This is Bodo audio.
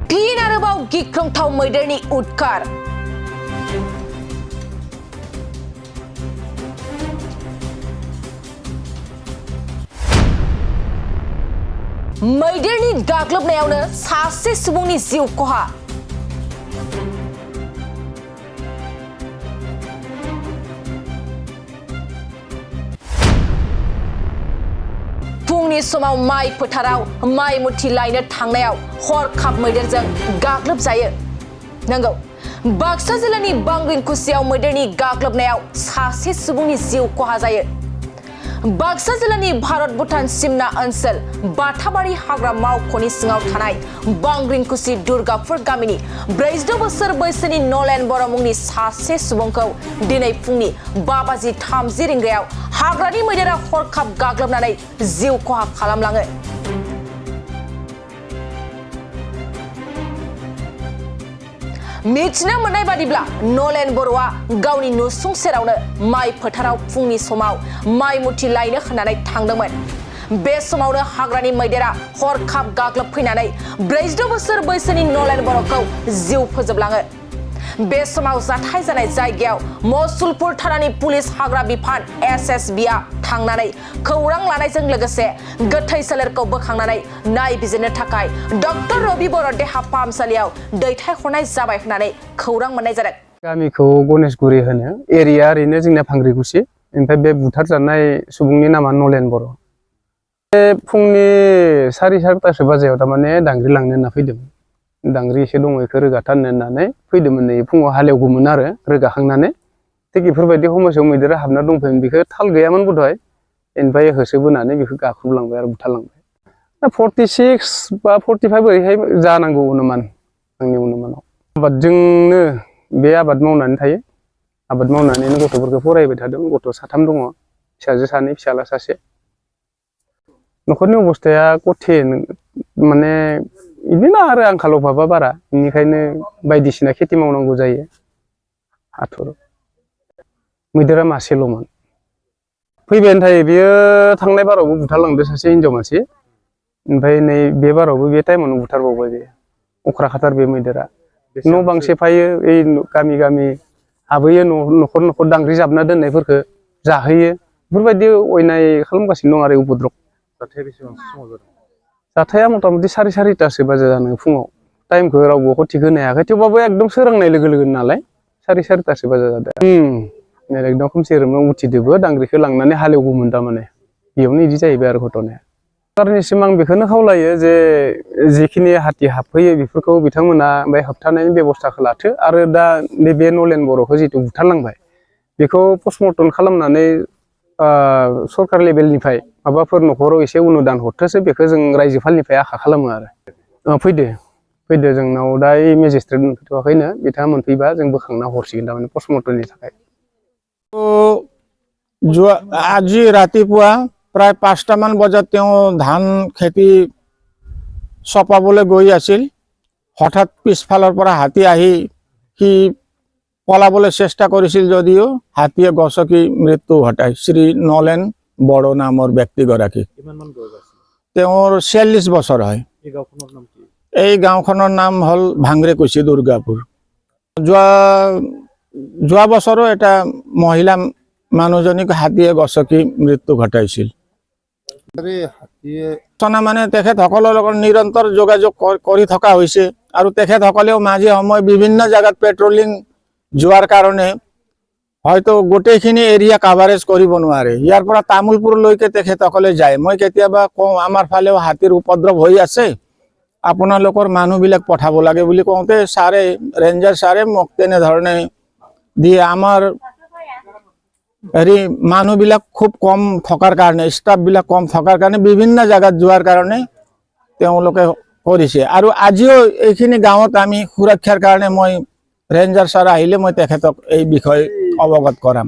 Clean आरोबाव गिख्रंथाव मैदेरनि उदखार मैदेरनि गाग्लोबनायावनो सासे सुबुंनि जिउ खहा फुंनि समाव माइ फोथाराव माइ मुथि लायनो थांनायाव हरखाब मैदेरजों गाग्लोबजायो नंगौ बाक्सा जिल्लानि बांग्रिंकुसियाव मैदेरनि गाग्लोबनायाव सासे सुबुंनि जिउ खहा जायो बाक्सा जिल्लानि भारत भुटान सिमना ओनसोल बाथाबारि हाग्रा मावख'नि सिङाव थानाय बांग्रिंकुसि दुर्गापुर गामिनि 46 बोसोर बैसोनि नलेन बर' मुंनि सासे सुबुंखौ दिनै फुंनि 5:30 रिंगायाव हाग्रानि मैदेरा हरखाब गाग्लोबनानै जिउ खहा खालामलाङो मिथिनो मोननाय बादिब्ला नलेन बर'आ गावनि नसुं सेरावनो माइ फोथाराव फुंनि समाव माइ मुथि लायनो होननानै थांदोंमोन बे समावनो हाग्रानि मैदेरा हरखाब गाग्लोबफैनानै 46 बोसोर बैसोनि नलेन बर'खौ जिउ फोजोबलाङो बे समाव जाथाय जानाय जायगायाव मसुलपुर थानानि पुलिस हाग्रा बिफान SSBआ थांनानै खौरां लानायजों लोगोसे गोथै सोलेरखौ बोखांनानै नायबिजिरनो थाखाय डॉक्टर रवि बर' देहा फाहामसालियाव दैथायहरनाय जाबाय होननानै खौरां मोननाय जादों गामिखौ गणेशगुरि होनो एरिया ओरैनो जोंना भांग्रिकुसि ओमफ्राय बे बुथारजानाय सुबुंनि नामा नलेन बर' बे फुंनि 4:30 बाजियाव तारमाने दांग्रि लांनो होनना फैदों दांग्रि एसे दङ बेखौ रोगाथारनो होननानै फैदोंमोन नै फुङाव हालेवगौमोन आरो रोगाखांनानै थिग बेफोरबायदि समाव मैदेरा हाबना दंफैयोमोन बेखौ थाल गैयामोन बोधय ओमफ्राय होसोबोनानै बेखौ गाख्रुबलांबाय आरो बुथारलांबाय 46 बा 45 ओरैहाय जानांगौ अनुमान आंनि अनुमानाव आबादजोंनो बे आबाद मावनानै थायो आबाद मावनानैनो गथ'फोरखौ फरायबाय थादों गथ' 3 दङ फिसाजो 2 फिसाला 1 न'खरनि अबस्थाया गथे माने बिदिनो आरो आंखाल अभाबा बारा बेनिखायनो बायदिसिना खेथि मावनांगौ जायो हाथुर मैदेरा मासेल'मोन फैबायानो थायो बियो थांनाय बारावबो बुथारलांदो सासे हिनजाव मानसि ओमफ्राय नै बे बारावबो बे टाइमावनो बुथारबावबाय बे अख्रा खाथार बे मैदेरा न' बां सेफायो ओइ गामि गामि हाबहैयो न'खर न'खर दांग्रि जाबना दोननायफोरखौ जाहोयो बेफोरबायदि अयनाय खालामगासिनो दं आरो उपद्रब जाथाया मथा-मथि 4:30 बाजि जानो फुङाव टाइमखौ रावबो हथिक होनो हायाखै थेवबाबो एकदम सोरांनाय लोगो लोगो नालाय 4:30 बाजि जादों एकदम खोमसिरोमनो उथिदोबो दांग्रिखौ लांनानै हालेवगौमोन तारमाने बेयावनो इदि जाहैबाय आरो घटनाया सरकारनिसिम आं बेखौनो खावलायो जे जिखिनि हाथि हाबफैयो बेफोरखौ बिथांमोना बे होबथानायनि बेबस्थाखौ लाथो आरो दा बे नलेन बर'खौ जितु बुथारलांबाय बेखौ पस्टमर्टम खालामनानै सरकार लेभेलनिफ्राय माबाफोर न'खराव एसे अनुदान हरथोसो बेखौ जों रायजोफालनिफ्राय आखा खालामो आरो फैदो जोंनाव दा मेजिस्ट्रेट मोनफैथ'वाखैनो बिथाङा मोनफैबा जों बोखांना हरसिगोन तारमाने पस्टमर्टमनि थाखाय আজি ৰাতিপুৱা প্ৰায় 5টা মান বজাত তেওঁ ধান খেতি চপাবলৈ গৈ আছিল হঠাৎ পিছফালৰ পৰা হাতী আহি সি পলাবলৈ চেষ্টা কৰিছিল যদিও হাতীয়ে গছকি মৃত্যু ঘটায় শ্ৰী নলেন বড়ো নামৰ ব্যক্তিগৰাকী তেওঁৰ 46 বছৰ হয় এই গাঁওখনৰ নাম হ'ল ভাংগ্ৰিকুচি দুৰ্গাপুৰ যোৱা বছৰো এটা মহিলা মানুহজনীক হাতীয়ে গছকি মৃত্যু ঘটাইছিল মানে তেখেতসকলৰ লগত নিৰন্তৰ যোগাযোগ কৰি থকা হৈছে আৰু তেখেতসকলেও মাজে সময়ে বিভিন্ন জায়গাত পেট্ৰলিং যোৱাৰ কাৰণে হয়তো গোটেইখিনি এৰিয়া কাভাৰেজ কৰিব নোৱাৰে ইয়াৰ পৰা তামুলপুৰলৈকে তেখেতসকলে যায় মই কেতিয়াবা কওঁ আমাৰ ফালেও হাতীৰ উপদ্ৰৱ হৈ আছে আপোনালোকৰ মানুহবিলাক পঠাব লাগে বুলি কওঁতে ছাৰে ৰেঞ্জাৰ ছাৰে মোক তেনেধৰণে দিয়ে আমাৰ মানুহবিলাক খুব কম থকাৰ কাৰণে ষ্টাফবিলাক কম থকাৰ কাৰণে বিভিন্ন জায়গাত যোৱাৰ কাৰণে তেওঁলোকে কৰিছে আৰু আজিও এইখিনি গাঁৱত আমি সুৰক্ষাৰ কাৰণে মই ৰেঞ্জাৰ ছাৰ আহিলে মই তেখেতক এই বিষয়ে অৱগত কৰাম